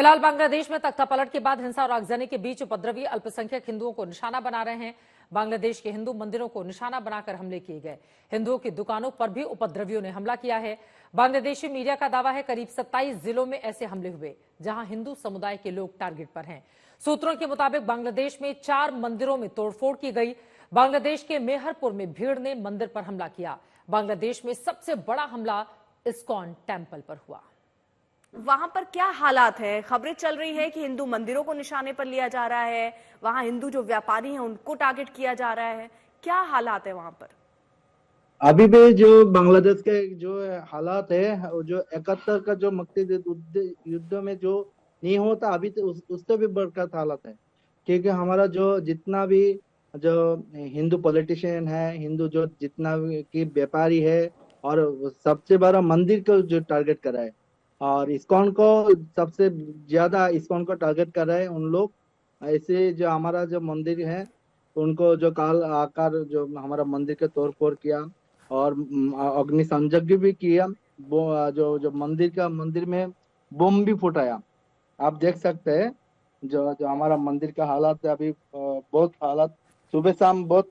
फिलहाल बांग्लादेश में तख्तापलट के बाद हिंसा और आगजनी के बीच उपद्रवी अल्पसंख्यक हिंदुओं को निशाना बना रहे हैं। बांग्लादेश के हिंदू मंदिरों को निशाना बनाकर हमले किए गए। हिंदुओं की दुकानों पर भी उपद्रवियों ने हमला किया है। बांग्लादेशी मीडिया का दावा है करीब 27 जिलों में ऐसे हमले हुए जहां हिंदू समुदाय के लोग टारगेट पर हैं। सूत्रों के मुताबिक बांग्लादेश में 4 मंदिरों में तोड़फोड़ की गई। बांग्लादेश के मेहरपुर में भीड़ ने मंदिर पर हमला किया। बांग्लादेश में सबसे बड़ा हमला इस्कॉन टेम्पल पर हुआ। वहां पर क्या हालात है? खबरें चल रही है कि हिंदू मंदिरों को निशाने पर लिया जा रहा है, वहां हिंदू जो व्यापारी हैं उनको टारगेट किया जा रहा है। क्या हालात है वहां पर? अभी भी जो बांग्लादेश के जो हालात है, जो 71 का जो मुक्ति युद्ध में जो नहीं होता अभी तो उससे भी बढ़कर हालत है। क्योंकि हमारा जो जितना भी जो हिंदू पॉलिटिशियन है, हिंदू जो जितना भी की व्यापारी है, और सबसे बड़ा मंदिर को जो टारगेट कर रहा है, और इस्कॉन को सबसे ज्यादा इस्कॉन को टारगेट कर रहे हैं उन लोग। ऐसे जो हमारा जो मंदिर है उनको जो काल आकार जो हमारा मंदिर के तोड़फोड़ किया और अग्नि संयज्ञ भी किया। वो जो मंदिर में बम भी फुटाया। आप देख सकते हैं जो जो हमारा मंदिर का हालात है अभी, बहुत हालात सुबह शाम बहुत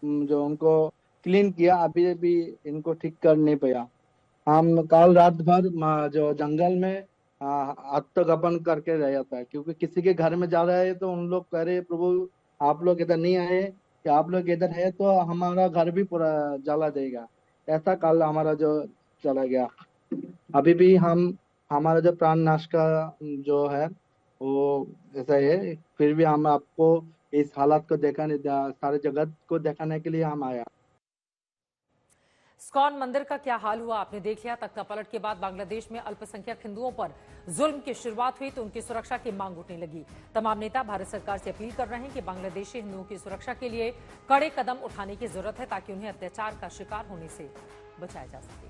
जो उनको क्लीन किया, अभी भी इनको ठीक कर नहीं पाया। हम कल रात भर जो जंगल में आत्मगोपन करके रह था, क्योंकि किसी के घर में जा रहे हैं तो उन लोग कह रहे प्रभु आप लोग इधर नहीं आए, कि आप लोग इधर है तो हमारा घर भी पूरा जला देगा। ऐसा कल हमारा जो चला गया। अभी भी हम हमारा जो प्राण नाश का जो है वो ऐसा है, फिर भी हम आपको इस हालात को दिखाने, सारे जगत को दिखाने के लिए हम आया। इस्कॉन मंदिर का क्या हाल हुआ आपने देख लिया। तख्तापलट के बाद बांग्लादेश में अल्पसंख्यक हिंदुओं पर जुल्म की शुरुआत हुई तो उनकी सुरक्षा की मांग उठने लगी। तमाम नेता भारत सरकार से अपील कर रहे हैं कि बांग्लादेशी हिंदुओं की सुरक्षा के लिए कड़े कदम उठाने की जरूरत है ताकि उन्हें अत्याचार का शिकार होने से बचाया जा सके।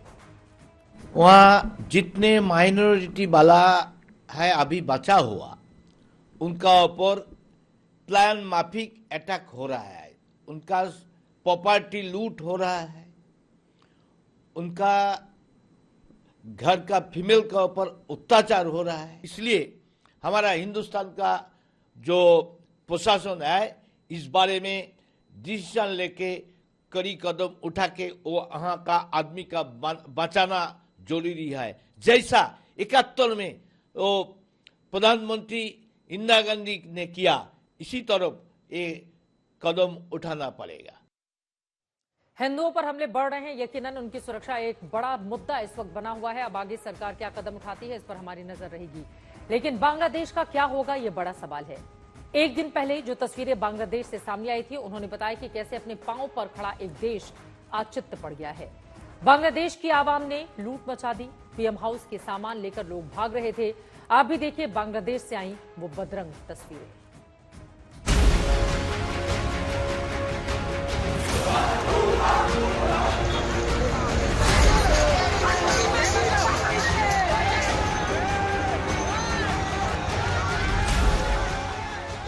वहाँ जितने माइनॉरिटी वाला है अभी बचा हुआ, उनका ऊपर प्लान माफिक अटैक हो रहा है, उनका प्रॉपर्टी लूट हो रहा है, उनका घर का फीमेल के ऊपर अत्याचार हो रहा है। इसलिए हमारा हिंदुस्तान का जो प्रशासन है इस बारे में डिसीजन लेके कड़ी कदम उठा के वो वहाँ का आदमी का बचाना जरूरी है। जैसा 71 में वो प्रधानमंत्री इंदिरा गांधी ने किया, इसी तरफ ये कदम उठाना पड़ेगा। हिंदुओं पर हमले बढ़ रहे हैं, यकीनन उनकी सुरक्षा एक बड़ा मुद्दा इस वक्त बना हुआ है। अब आगे सरकार क्या कदम उठाती है इस पर हमारी नजर रहेगी, लेकिन बांग्लादेश का क्या होगा ये बड़ा सवाल है। एक दिन पहले जो तस्वीरें बांग्लादेश से सामने आई थी, उन्होंने बताया कि कैसे अपने पांव पर खड़ा एक देश आचित्त पड़ गया है। बांग्लादेश की आवाम ने लूट मचा दी। पीएम हाउस के सामान लेकर लोग भाग रहे थे। आप भी देखिए बांग्लादेश से आई वो बदरंग तस्वीरें।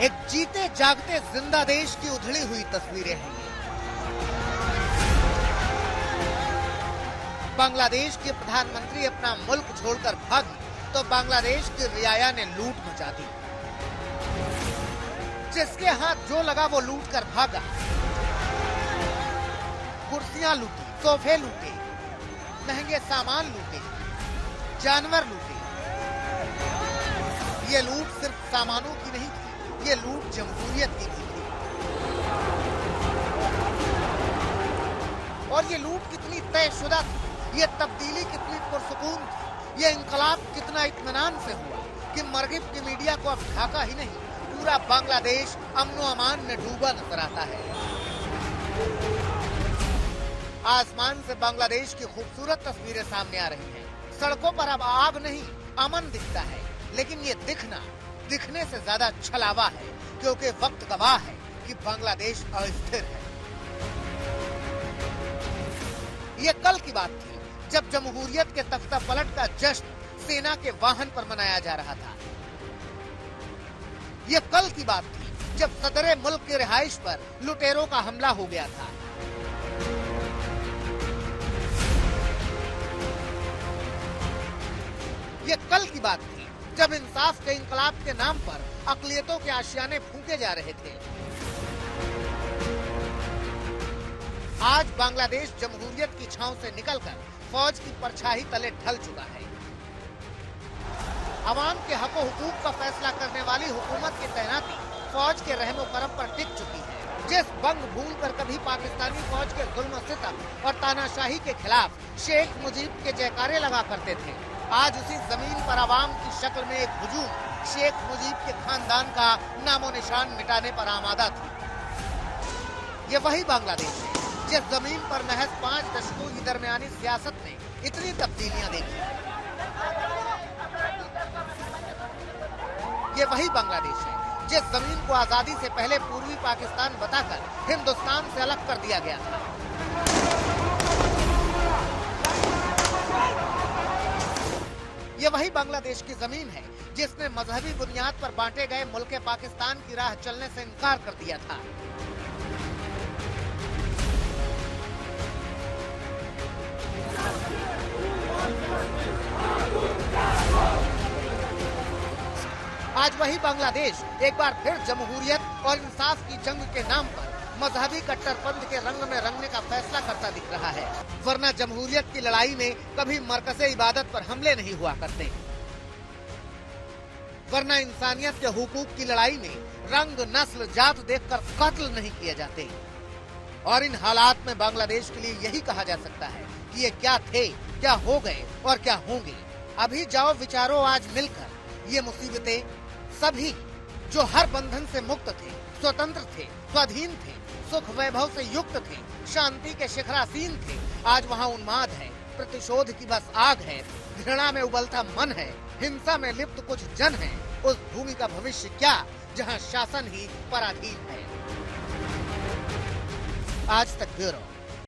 एक जीते जागते जिंदा देश की उधड़ी हुई तस्वीरें हैं। बांग्लादेश के प्रधानमंत्री अपना मुल्क छोड़कर भागी तो बांग्लादेश की रियाया ने लूट मचा दी। जिसके हाथ जो लगा वो लूट कर भागा। कुर्सियां लूटी, सोफे लूटे, महंगे सामान लूटे, जानवर लूटे। ये लूट सिर्फ सामानों की नहीं थी, ये लूट जमहूरियत की भी थी। और ये लूट कितनी तयशुदा थी, ये तब्दीली कितनी पुरसुकून थी, ये इंकलाब कितना इत्मीनान से हुआ कि मरगिब की मीडिया को अब ढाका ही नहीं, पूरा बांग्लादेश अमनो अमान में डूबा नजर आता है। आसमान से बांग्लादेश की खूबसूरत तस्वीरें सामने आ रही हैं। सड़कों पर अब आग नहीं अमन दिखता है, लेकिन ये दिखने से ज्यादा छलावा है, क्योंकि वक्त गवाह है कि बांग्लादेश अस्थिर है। ये कल की बात थी जब जमहूरियत के तख्तापलट का जश्न सेना के वाहन पर मनाया जा रहा था। ये कल की बात थी जब सदर मुल्क की रिहाइश पर लुटेरों का हमला हो गया था। ये कल की बात थी जब इंसाफ के इंकलाब के नाम पर अकलियतों के आशियाने फूंके जा रहे थे। आज बांग्लादेश जमहूरियत की छांव से निकलकर फौज की परछाई तले ढल चुका है। अवाम के हक व हुकूक का फैसला करने वाली हुकूमत की तैनाती फौज के रहमो करम पर टिक चुकी है। जिस बंग भूल कर कभी पाकिस्तानी फौज के जुल्म सितम और तानाशाही के खिलाफ शेख मुजीब के जयकारे लगा करते थे, आज उसी जमीन पर अवाम की शक्ल में एक हुजूम शेख मुजीब के खानदान का नामो निशान मिटाने पर आमादा थी। ये वही बांग्लादेश है जिस जमीन पर महज 5 दशकों की दरमियानी सियासत ने इतनी तब्दीलियां देखी। ये वही बांग्लादेश है जिस जमीन को आजादी से पहले पूर्वी पाकिस्तान बताकर हिंदुस्तान से अलग कर दिया गया था। ये वही बांग्लादेश की जमीन है जिसने मजहबी बुनियाद पर बांटे गए मुल्क पाकिस्तान की राह चलने से इनकार कर दिया था। आज वही बांग्लादेश एक बार फिर जमहूरियत और इंसाफ की जंग के नाम पर मजहबी कट्टरपंथ के रंग में रंगने का फैसला करता दिख रहा है। वरना जमहूरियत की लड़ाई में कभी मरकज़े इबादत पर हमले नहीं हुआ करते। वरना इंसानियत के हुकूक की लड़ाई में रंग, नस्ल, जात देखकर कत्ल नहीं किए जाते। और इन हालात में बांग्लादेश के लिए यही कहा जा सकता है कि ये क्या थे, क्या हो गए और क्या होंगे। अभी जाओ विचारो आज मिलकर ये मुसीबतें सभी जो हर बंधन से मुक्त थे, स्वतंत्र थे, स्वाधीन थे, सुख वैभव से युक्त थे, शांति के शिखरासीन थे, आज वहाँ उन्माद है, प्रतिशोध की बस आग है, घृणा में उबलता मन है, हिंसा में लिप्त कुछ जन है। उस भूमि का भविष्य क्या जहाँ शासन ही पराधीन है। आज तक ब्यूरो।